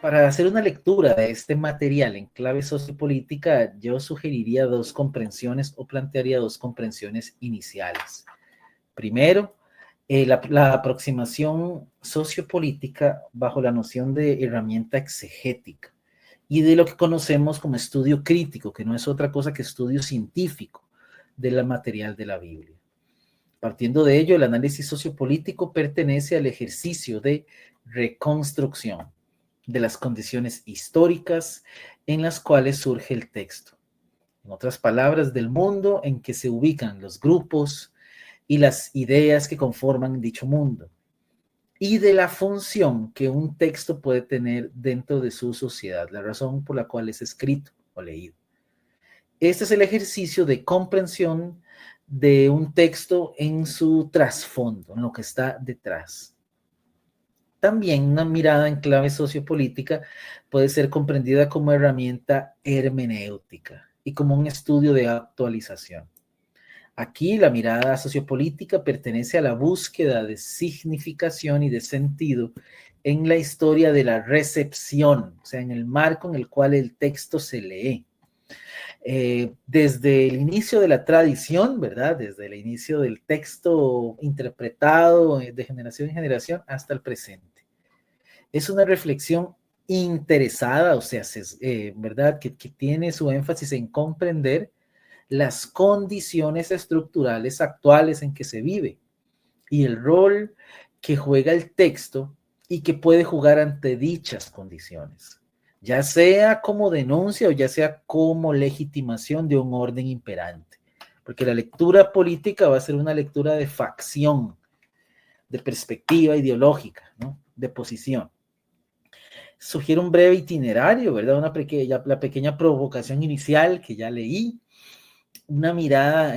Para hacer una lectura de este material en clave sociopolítica, yo sugeriría dos comprensiones o plantearía dos comprensiones iniciales. Primero, la aproximación sociopolítica bajo la noción de herramienta exegética y de lo que conocemos como estudio crítico, que no es otra cosa que estudio científico del material de la Biblia. Partiendo de ello, el análisis sociopolítico pertenece al ejercicio de reconstrucción de las condiciones históricas en las cuales surge el texto. En otras palabras, del mundo en que se ubican los grupos y las ideas que conforman dicho mundo, y de la función que un texto puede tener dentro de su sociedad, la razón por la cual es escrito o leído. Este es el ejercicio de comprensión de un texto en su trasfondo, en lo que está detrás. También una mirada en clave sociopolítica puede ser comprendida como herramienta hermenéutica y como un estudio de actualización. Aquí la mirada sociopolítica pertenece a la búsqueda de significación y de sentido en la historia de la recepción, o sea, en el marco en el cual el texto se lee. Desde el inicio de la tradición, ¿verdad? Desde el inicio del texto interpretado de generación en generación hasta el presente. Es una reflexión interesada, o sea, ¿verdad? Que tiene su énfasis en comprender las condiciones estructurales actuales en que se vive y el rol que juega el texto y que puede jugar ante dichas condiciones, ya sea como denuncia o ya sea como legitimación de un orden imperante, porque la lectura política va a ser una lectura de facción, de perspectiva ideológica, ¿no? De posición. Sugiere un breve itinerario, ¿verdad? La pequeña provocación inicial que ya leí, una mirada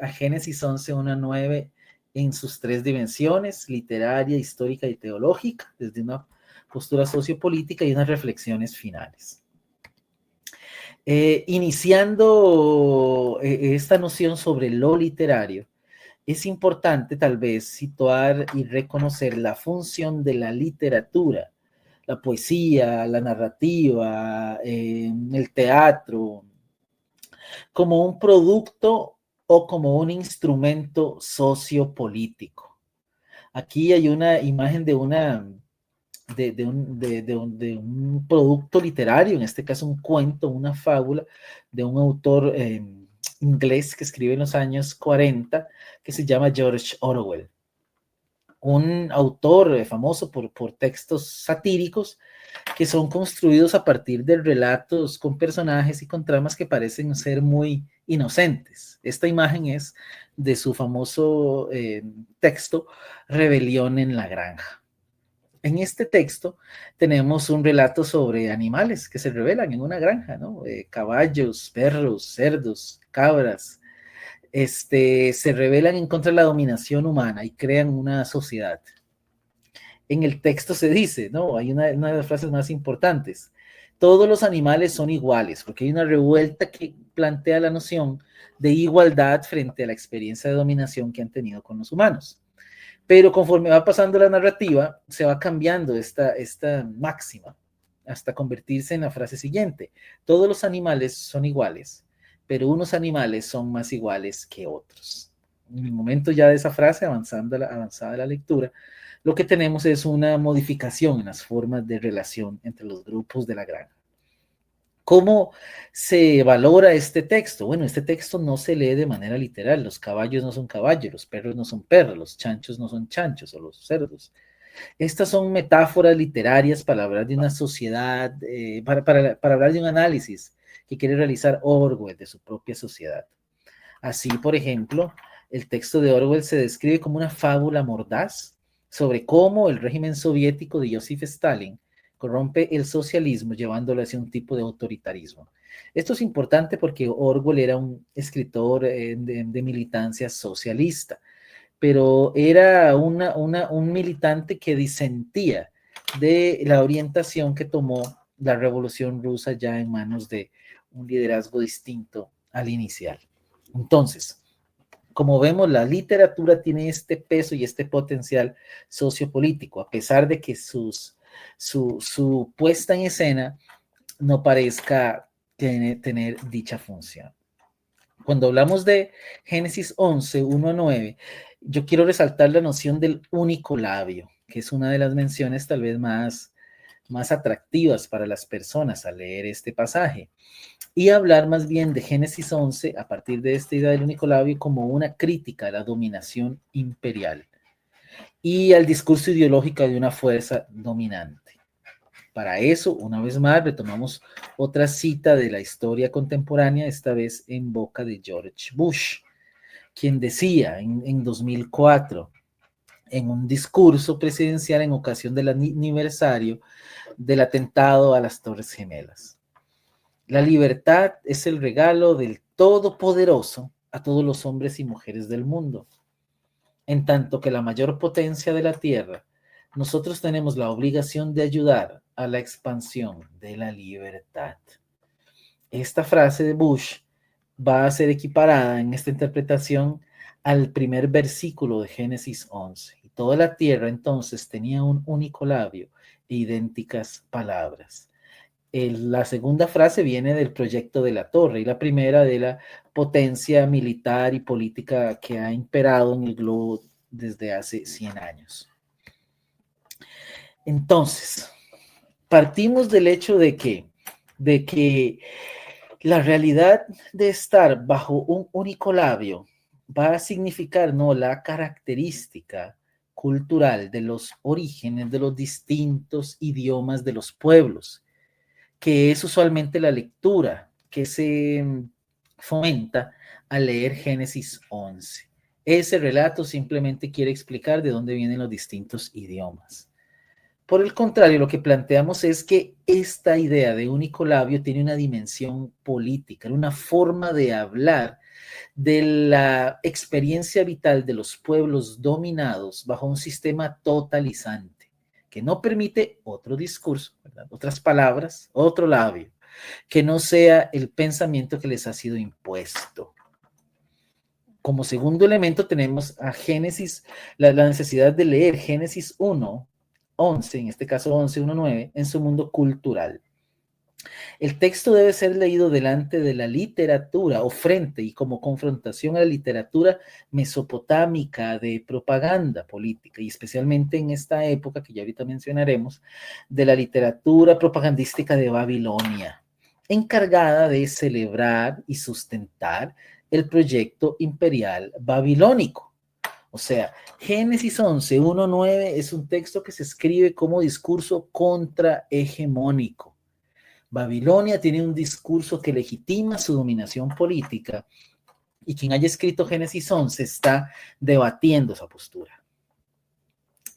a Génesis 11, 1 a 9 en sus tres dimensiones, literaria, histórica y teológica, desde una postura sociopolítica y unas reflexiones finales. Iniciando esta noción sobre lo literario, es importante tal vez situar y reconocer la función de la literatura, la poesía, la narrativa, el teatro, como un producto o como un instrumento sociopolítico. Aquí hay una imagen de un producto literario, en este caso un cuento, una fábula de un autor inglés que escribe en los años 40, que se llama George Orwell. Un autor famoso por textos satíricos que son construidos a partir de relatos con personajes y con tramas que parecen ser muy inocentes. Esta imagen es de su famoso texto Rebelión en la Granja. En este texto tenemos un relato sobre animales que se rebelan en una granja, ¿no? Caballos, perros, cerdos, cabras, se rebelan en contra de la dominación humana y crean una sociedad. En el texto se dice, ¿no? Hay una de las frases más importantes. Todos los animales son iguales, porque hay una revuelta que plantea la noción de igualdad frente a la experiencia de dominación que han tenido con los humanos. Pero conforme va pasando la narrativa, se va cambiando esta máxima hasta convertirse en la frase siguiente. Todos los animales son iguales, pero unos animales son más iguales que otros. En el momento ya de esa frase, avanzada la lectura, lo que tenemos es una modificación en las formas de relación entre los grupos de la granja. ¿Cómo se valora este texto? Bueno, este texto no se lee de manera literal. Los caballos no son caballos, los perros no son perros, los chanchos no son chanchos o los cerdos. Estas son metáforas literarias para hablar de una sociedad, para hablar de un análisis que quiere realizar Orwell de su propia sociedad. Así, por ejemplo, el texto de Orwell se describe como una fábula mordaz sobre cómo el régimen soviético de Joseph Stalin corrompe el socialismo llevándolo hacia un tipo de autoritarismo. Esto es importante porque Orwell era un escritor de militancia socialista, pero era un militante que disentía de la orientación que tomó la Revolución Rusa ya en manos de un liderazgo distinto al inicial. Entonces, como vemos, la literatura tiene este peso y este potencial sociopolítico, a pesar de que sus su puesta en escena no parezca tener dicha función. Cuando hablamos de Génesis 11, 1 a 9, yo quiero resaltar la noción del único labio, que es una de las menciones tal vez más atractivas para las personas al leer este pasaje, y hablar más bien de Génesis 11 a partir de esta idea del único labio como una crítica a la dominación imperial y al discurso ideológico de una fuerza dominante. Para eso, una vez más, retomamos otra cita de la historia contemporánea, esta vez en boca de George Bush, quien decía en 2004, en un discurso presidencial en ocasión del aniversario del atentado a las Torres Gemelas: la libertad es el regalo del Todopoderoso a todos los hombres y mujeres del mundo. En tanto que la mayor potencia de la Tierra, nosotros tenemos la obligación de ayudar a la expansión de la libertad. Esta frase de Bush va a ser equiparada en esta interpretación al primer versículo de Génesis 11. Y toda la tierra entonces tenía un único labio e idénticas palabras. La segunda frase viene del proyecto de la torre y la primera de la potencia militar y política que ha imperado en el globo desde hace 100 años. Entonces, partimos del hecho de que la realidad de estar bajo un único labio va a significar, ¿no?, la característica cultural de los orígenes de los distintos idiomas de los pueblos, que es usualmente la lectura que se fomenta al leer Génesis 11. Ese relato simplemente quiere explicar de dónde vienen los distintos idiomas. Por el contrario, lo que planteamos es que esta idea de único labio tiene una dimensión política, una forma de hablar de la experiencia vital de los pueblos dominados bajo un sistema totalizante, que no permite otro discurso, ¿verdad?, otras palabras, otro labio, que no sea el pensamiento que les ha sido impuesto. Como segundo elemento tenemos a Génesis, la necesidad de leer Génesis 1, 11, en este caso 11, 1, 9, en su mundo cultural. El texto debe ser leído delante de la literatura o frente y como confrontación a la literatura mesopotámica de propaganda política, y especialmente en esta época que ya ahorita mencionaremos, de la literatura propagandística de Babilonia, encargada de celebrar y sustentar el proyecto imperial babilónico. O sea, Génesis 11, 1, 9 es un texto que se escribe como discurso contrahegemónico. Babilonia tiene un discurso que legitima su dominación política y quien haya escrito Génesis 11 está debatiendo esa postura.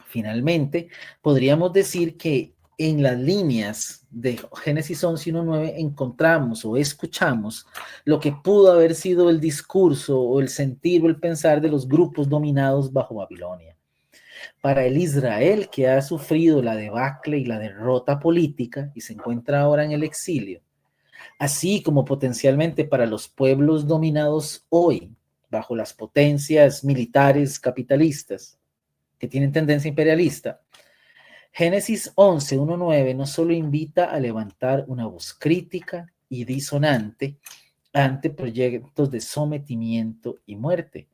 Finalmente, podríamos decir que en las líneas de Génesis 11 y 1.9 encontramos o escuchamos lo que pudo haber sido el discurso o el sentir o el pensar de los grupos dominados bajo Babilonia. Para el Israel que ha sufrido la debacle y la derrota política y se encuentra ahora en el exilio, así como potencialmente para los pueblos dominados hoy bajo las potencias militares capitalistas que tienen tendencia imperialista, Génesis 11, 1.9 no solo invita a levantar una voz crítica y disonante ante proyectos de sometimiento y muerte,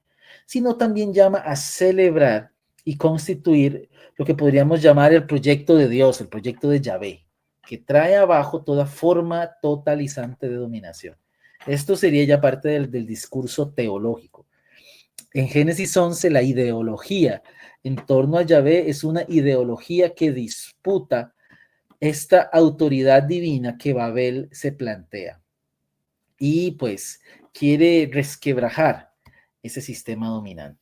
sino también llama a celebrar y constituir lo que podríamos llamar el proyecto de Dios, el proyecto de Yahvé, que trae abajo toda forma totalizante de dominación. Esto sería ya parte del discurso teológico. En Génesis 11, la ideología en torno a Yahvé es una ideología que disputa esta autoridad divina que Babel se plantea y pues quiere resquebrajar ese sistema dominante.